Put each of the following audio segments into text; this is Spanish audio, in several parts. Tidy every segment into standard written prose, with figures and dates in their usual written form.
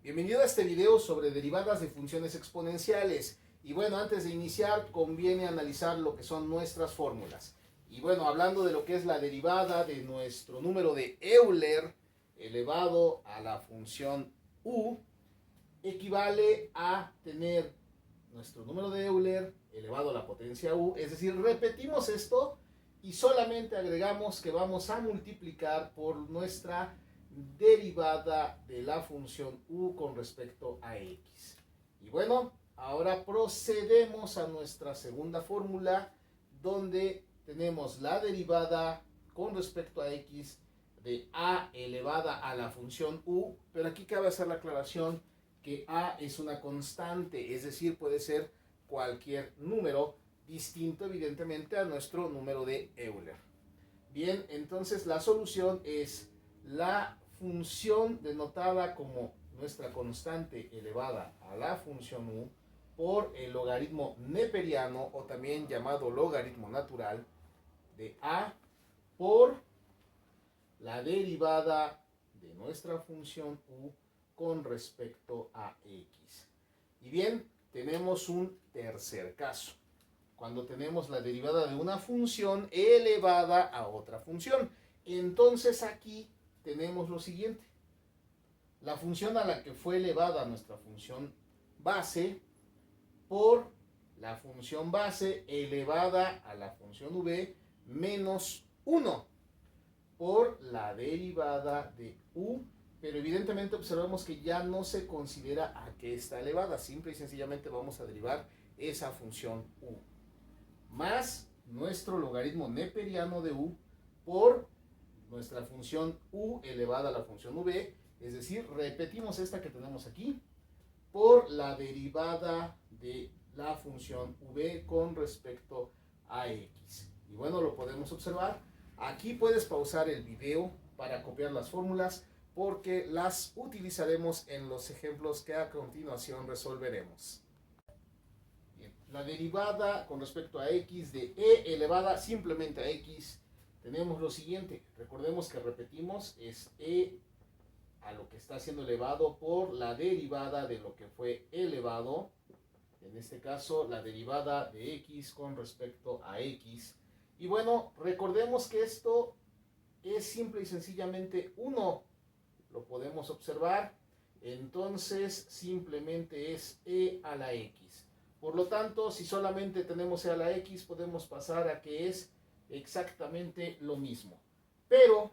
Bienvenido a este video sobre derivadas de funciones exponenciales. Y bueno, antes de iniciar conviene analizar lo que son nuestras fórmulas. Y bueno, hablando de lo que es la derivada de nuestro número de Euler elevado a la función u, equivale a tener nuestro número de Euler elevado a la potencia u, es decir, repetimos esto y solamente agregamos que vamos a multiplicar por nuestra derivada de la función u con respecto a x. Y bueno, ahora procedemos a nuestra segunda fórmula, donde tenemos la derivada con respecto a x de a elevada a la función u, pero aquí cabe hacer la aclaración que a es una constante, es decir, puede ser cualquier número distinto evidentemente a nuestro número de Euler. Bien, entonces la solución es la función denotada como nuestra constante elevada a la función u por el logaritmo neperiano, o también llamado logaritmo natural, de a por la derivada de nuestra función u con respecto a x. Y bien, tenemos un tercer caso, cuando tenemos la derivada de una función elevada a otra función. Entonces aquí tenemos lo siguiente: la función a la que fue elevada nuestra función base por la función base elevada a la función v menos 1 por la derivada de u, pero evidentemente observamos que ya no se considera a qué está elevada, simple y sencillamente vamos a derivar esa función u, más nuestro logaritmo neperiano de u por nuestra función u elevada a la función v, es decir, repetimos esta que tenemos aquí, por la derivada de la función v con respecto a x. Y bueno, lo podemos observar. Aquí puedes pausar el video para copiar las fórmulas, porque las utilizaremos en los ejemplos que a continuación resolveremos. Bien, la derivada con respecto a x de e elevada simplemente a x, tenemos lo siguiente. Recordemos que repetimos, es e a lo que está siendo elevado por la derivada de lo que fue elevado, en este caso la derivada de x con respecto a x. Y bueno, recordemos que esto es simple y sencillamente 1, lo podemos observar, entonces simplemente es e a la x. Por lo tanto, si solamente tenemos e a la x, podemos pasar a que es exactamente lo mismo. Pero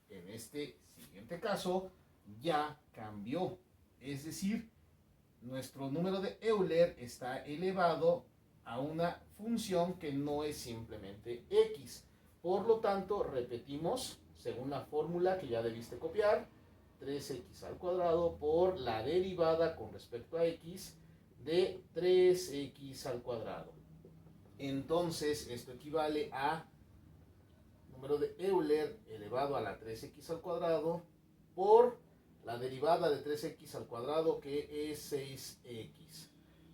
en este siguiente caso ya cambió, es decir, nuestro número de Euler está elevado a una función que no es simplemente x. Por lo tanto, repetimos, según la fórmula que ya debiste copiar, 3x al cuadrado por la derivada con respecto a x de 3x al cuadrado. Entonces, esto equivale a número de Euler elevado a la 3x al cuadrado por la derivada de 3x al cuadrado, que es 6x.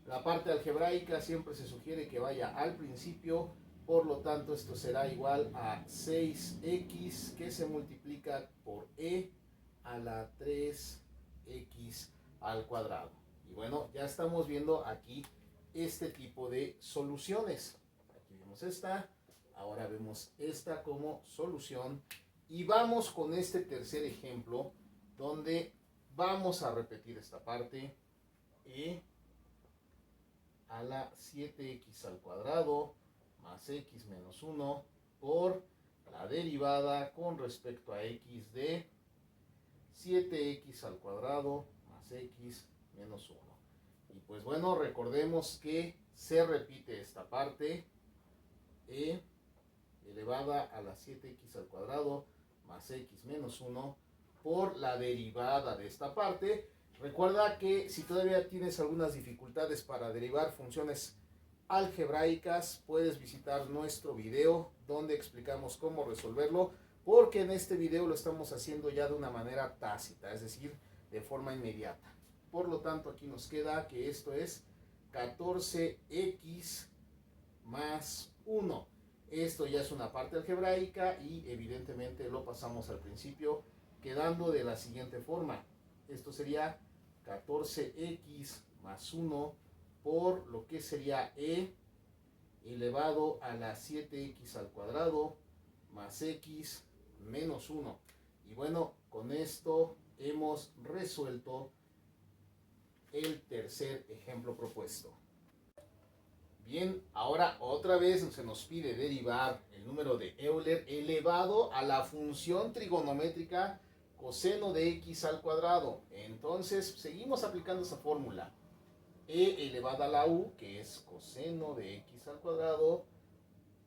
La parte algebraica siempre se sugiere que vaya al principio, por lo tanto esto será igual a 6x que se multiplica por e a la 3x al cuadrado. Y bueno, ya estamos viendo aquí este tipo de soluciones. Aquí vemos esta, ahora vemos esta como solución. Y vamos con este tercer ejemplo, donde vamos a repetir esta parte, e a la 7x al cuadrado más x menos 1 por la derivada con respecto a x de 7x al cuadrado más x menos 1. Y pues bueno, recordemos que se repite esta parte, e elevada a la 7x al cuadrado más x menos 1 por la derivada de esta parte. Recuerda que si todavía tienes algunas dificultades para derivar funciones algebraicas, puedes visitar nuestro video donde explicamos cómo resolverlo, porque en este video lo estamos haciendo ya de una manera tácita, es decir, de forma inmediata. Por lo tanto, aquí nos queda que esto es 14x más 1. Esto ya es una parte algebraica y evidentemente lo pasamos al principio, quedando de la siguiente forma. Esto sería 14x más 1 por lo que sería e elevado a la 7x al cuadrado más x menos 1. Y bueno, con esto hemos resuelto el tercer ejemplo propuesto. Bien, ahora otra vez se nos pide derivar el número de Euler elevado a la función trigonométrica coseno de x al cuadrado. Entonces seguimos aplicando esa fórmula. E elevada a la u, que es coseno de x al cuadrado,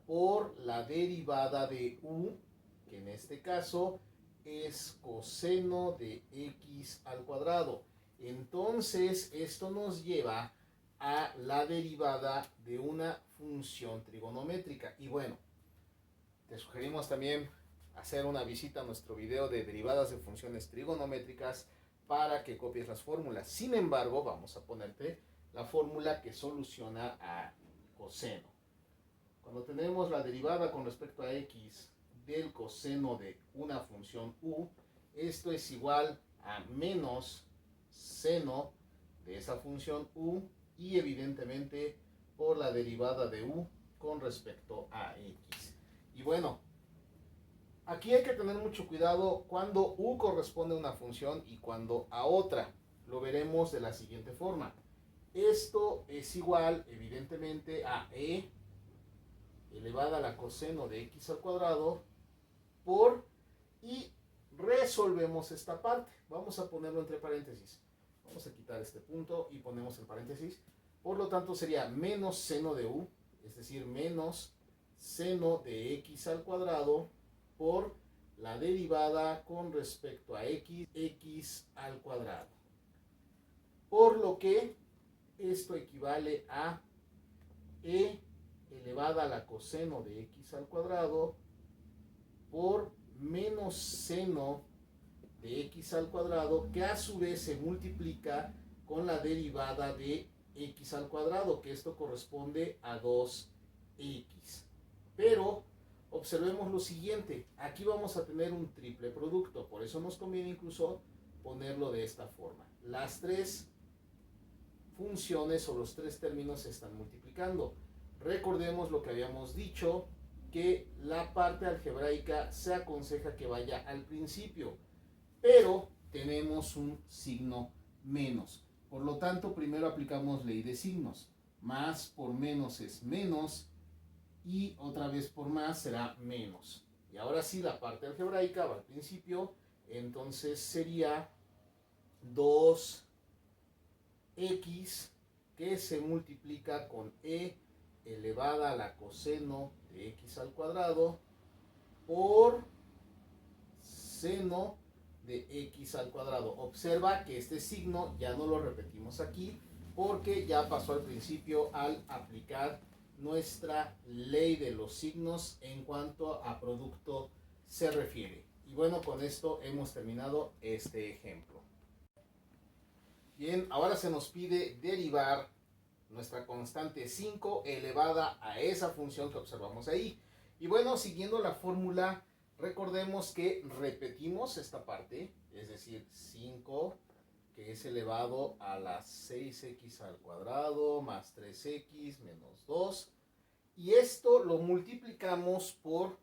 por la derivada de u, que en este caso es coseno de x al cuadrado. Entonces esto nos lleva a la derivada de una función trigonométrica. Y bueno, te sugerimos también hacer una visita a nuestro video de derivadas de funciones trigonométricas para que copies las fórmulas. Sin embargo, vamos a ponerte la fórmula que soluciona a coseno. Cuando tenemos la derivada con respecto a x del coseno de una función u, esto es igual a menos seno de esa función u y evidentemente por la derivada de u con respecto a x. Y bueno, aquí hay que tener mucho cuidado cuando u corresponde a una función y cuando a otra. Lo veremos de la siguiente forma. Esto es igual evidentemente a e elevada a la coseno de x al cuadrado por, y resolvemos esta parte. Vamos a ponerlo entre paréntesis. Vamos a quitar este punto y ponemos el paréntesis. Por lo tanto sería menos seno de u, es decir, menos seno de x al cuadrado por la derivada con respecto a x al cuadrado. Por lo que esto equivale a e elevada a la coseno de x al cuadrado por menos seno de x al cuadrado, que a su vez se multiplica con la derivada de x al cuadrado, que esto corresponde a 2x. Pero observemos lo siguiente, aquí vamos a tener un triple producto, por eso nos conviene incluso ponerlo de esta forma. Las tres funciones o los tres términos se están multiplicando. Recordemos lo que habíamos dicho, que la parte algebraica se aconseja que vaya al principio, pero tenemos un signo menos. Por lo tanto, primero aplicamos ley de signos. Más por menos es menos y otra vez por más será menos. Y ahora sí, la parte algebraica va al principio, entonces sería 2x que se multiplica con e elevada a la coseno de x al cuadrado por seno de x al cuadrado. Observa que este signo ya no lo repetimos aquí porque ya pasó al principio al aplicar nuestra ley de los signos en cuanto a producto se refiere. Y bueno, con esto hemos terminado este ejemplo. Bien, ahora se nos pide derivar nuestra constante 5 elevada a esa función que observamos ahí. Y bueno, siguiendo la fórmula, recordemos que repetimos esta parte, es decir, 5 que es elevado a la 6x al cuadrado más 3x menos 2. Y esto lo multiplicamos por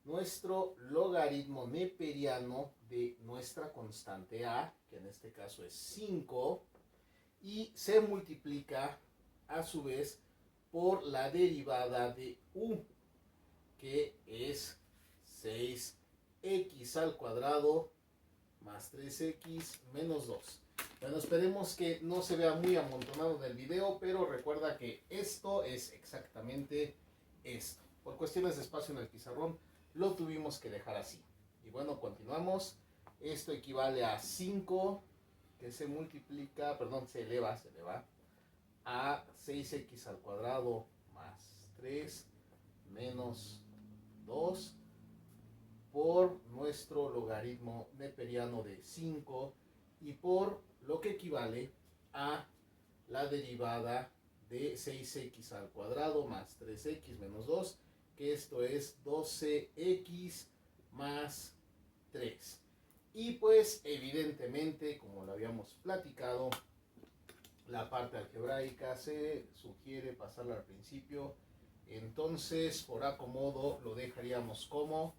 nuestro logaritmo neperiano de nuestra constante a, que en este caso es 5, y se multiplica a su vez por la derivada de u, que es 6x al cuadrado más 3x menos 2. Bueno, esperemos que no se vea muy amontonado en el video, pero recuerda que esto es exactamente esto. Por cuestiones de espacio en el pizarrón lo tuvimos que dejar así. Y bueno, continuamos. Esto equivale a 5 que se multiplica, perdón, se eleva a 6x al cuadrado más 3 menos 2 por nuestro logaritmo neperiano de 5 y por lo que equivale a la derivada de 6x al cuadrado más 3x menos 2, que esto es 12x más 3. Y pues evidentemente, como lo habíamos platicado, la parte algebraica se sugiere pasarla al principio. Entonces, por acomodo, lo dejaríamos como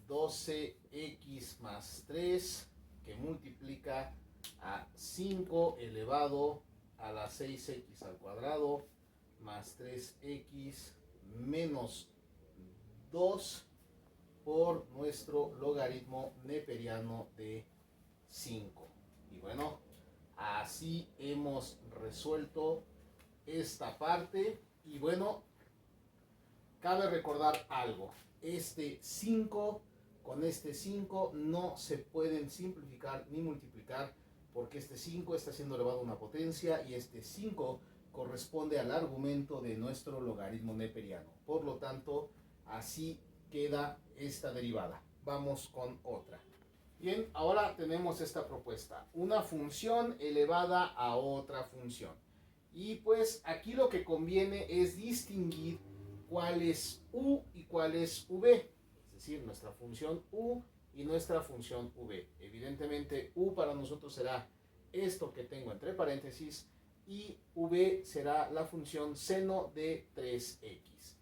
12x más 3, que multiplica a 5 elevado a la 6x al cuadrado más 3x menos 2 por nuestro logaritmo neperiano de 5. Y bueno, así hemos resuelto esta parte. Y bueno, cabe recordar algo. Este 5 con este 5 no se pueden simplificar ni multiplicar, porque este 5 está siendo elevado a una potencia y este 5 corresponde al argumento de nuestro logaritmo neperiano. Por lo tanto, así queda esta derivada. Vamos con otra. Bien, ahora tenemos esta propuesta. Una función elevada a otra función. Y pues aquí lo que conviene es distinguir cuál es u y cuál es v. Es decir, nuestra función u y nuestra función v. Evidentemente, u para nosotros será esto que tengo entre paréntesis y v será la función seno de 3x.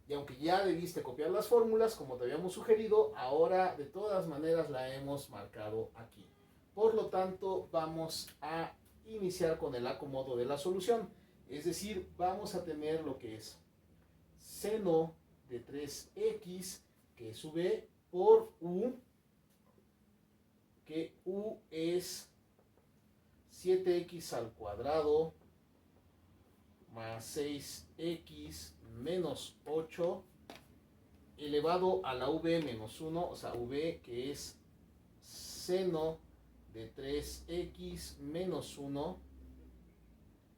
Y aunque ya debiste copiar las fórmulas, como te habíamos sugerido, ahora de todas maneras la hemos marcado aquí. Por lo tanto, vamos a iniciar con el acomodo de la solución. Es decir, vamos a tener lo que es seno de 3x, que es v, por u, que u es 7x al cuadrado más 6x menos 8 elevado a la v menos 1, o sea, v que es seno de 3x menos 1,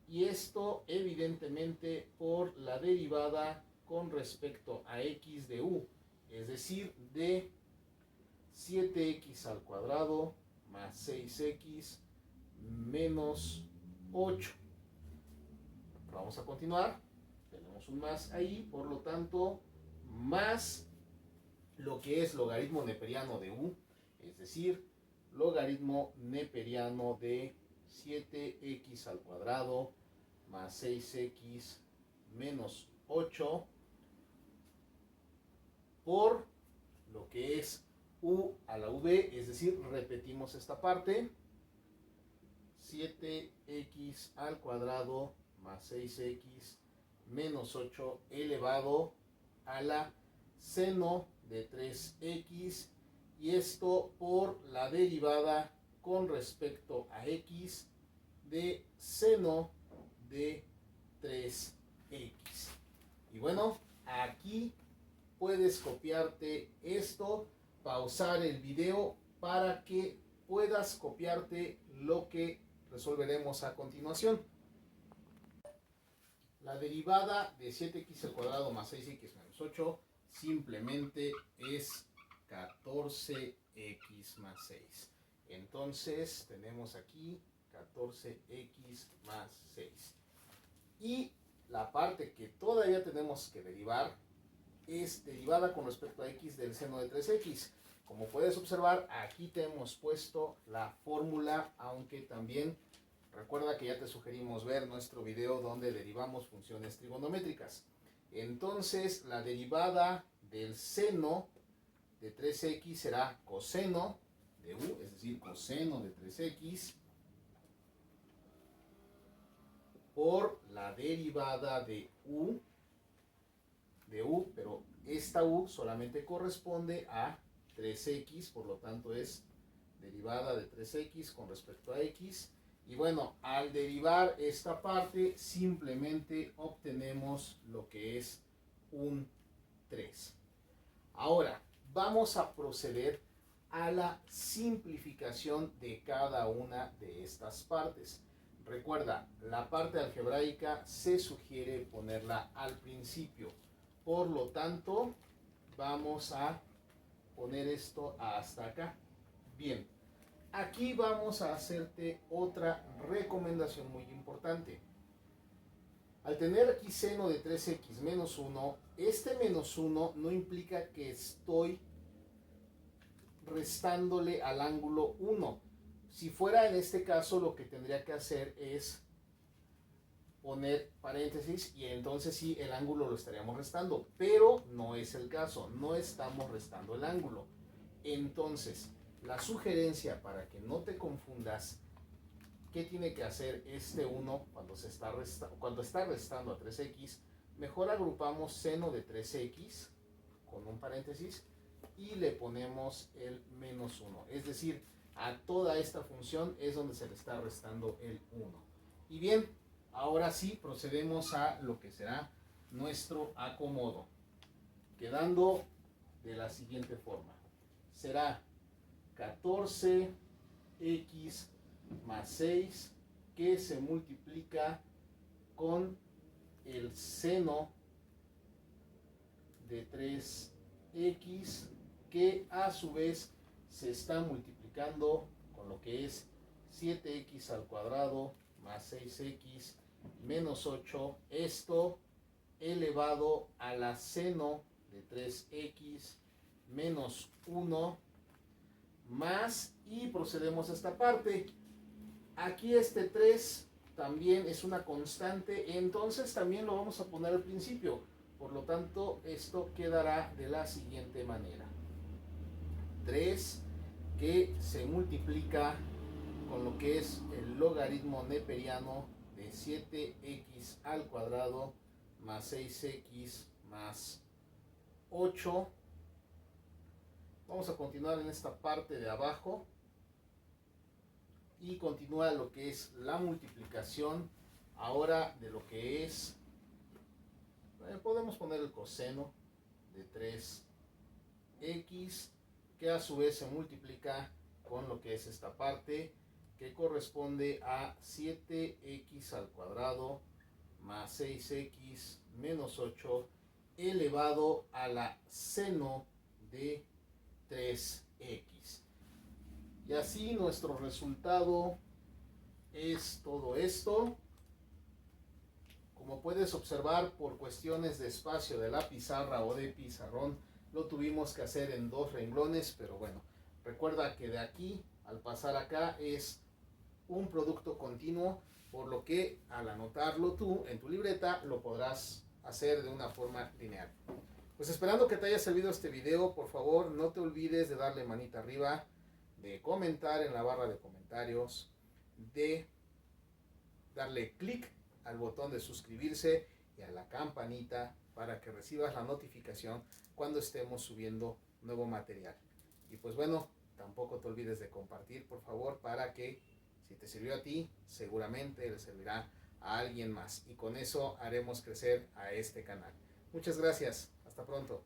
y esto evidentemente por la derivada con respecto a x de u, es decir, de 7x al cuadrado más 6x menos 8. Vamos a continuar. Tenemos un más ahí, por lo tanto, más lo que es logaritmo neperiano de u, es decir, logaritmo neperiano de 7x al cuadrado más 6x menos 8 por lo que es u a la v, es decir, repetimos esta parte, 7x al cuadrado más 6x menos 8 elevado a la seno de 3x, y esto por la derivada con respecto a x de seno de 3x. Y bueno, aquí puedes copiarte esto, pausar el video para que puedas copiarte lo que resolveremos a continuación. La derivada de 7x al cuadrado más 6x menos 8 simplemente es 14x más 6. Entonces tenemos aquí 14x más 6. Y la parte que todavía tenemos que derivar es derivada con respecto a x del seno de 3x. Como puedes observar, aquí te hemos puesto la fórmula, aunque también recuerda que ya te sugerimos ver nuestro video donde derivamos funciones trigonométricas. Entonces, la derivada del seno de 3x será coseno de u, es decir, coseno de 3x, por la derivada de u, pero esta u solamente corresponde a 3x, por lo tanto es derivada de 3x con respecto a x. Y bueno, al derivar esta parte simplemente obtenemos lo que es un 3. Ahora vamos a proceder a la simplificación de cada una de estas partes. Recuerda, la parte algebraica se sugiere ponerla al principio. Por lo tanto, vamos a poner esto hasta acá. Bien, aquí vamos a hacerte otra recomendación muy importante. Al tener aquí seno de 3x menos 1, este menos 1 no implica que estoy restándole al ángulo 1. Si fuera en este caso, lo que tendría que hacer es poner paréntesis y entonces sí, el ángulo lo estaríamos restando, pero no es el caso, no estamos restando el ángulo. Entonces, la sugerencia para que no te confundas, ¿qué tiene que hacer este 1 cuando está restando a 3x? Mejor agrupamos seno de 3x con un paréntesis y le ponemos el menos 1. Es decir, a toda esta función es donde se le está restando el 1. Y bien, ahora sí procedemos a lo que será nuestro acomodo, quedando de la siguiente forma. Será 14x más 6 que se multiplica con el seno de 3x que a su vez se está multiplicando con lo que es 7x al cuadrado más 6x menos 8, esto elevado a la seno de 3x menos 1 más, y procedemos a esta parte. Aquí este 3 también es una constante, entonces también lo vamos a poner al principio. Por lo tanto, esto quedará de la siguiente manera. 3 que se multiplica con lo que es el logaritmo neperiano de 7x al cuadrado más 6x más 8. Vamos a continuar en esta parte de abajo y continúa lo que es la multiplicación ahora de lo que es, podemos poner el coseno de 3x que a su vez se multiplica con lo que es esta parte que corresponde a 7x al cuadrado más 6x menos 8 elevado a la seno de 3x. Y así nuestro resultado es todo esto. Como puedes observar, por cuestiones de espacio de la pizarra o de pizarrón, lo tuvimos que hacer en 2 renglones, pero bueno, recuerda que de aquí al pasar acá es un producto continuo, por lo que al anotarlo tú en tu libreta lo podrás hacer de una forma lineal. Pues esperando que te haya servido este video, por favor no te olvides de darle manita arriba, de comentar en la barra de comentarios, de darle clic al botón de suscribirse y a la campanita para que recibas la notificación cuando estemos subiendo nuevo material. Y pues bueno, tampoco te olvides de compartir, por favor, para que si te sirvió a ti, seguramente le servirá a alguien más. Y con eso haremos crecer a este canal. Muchas gracias. Hasta pronto.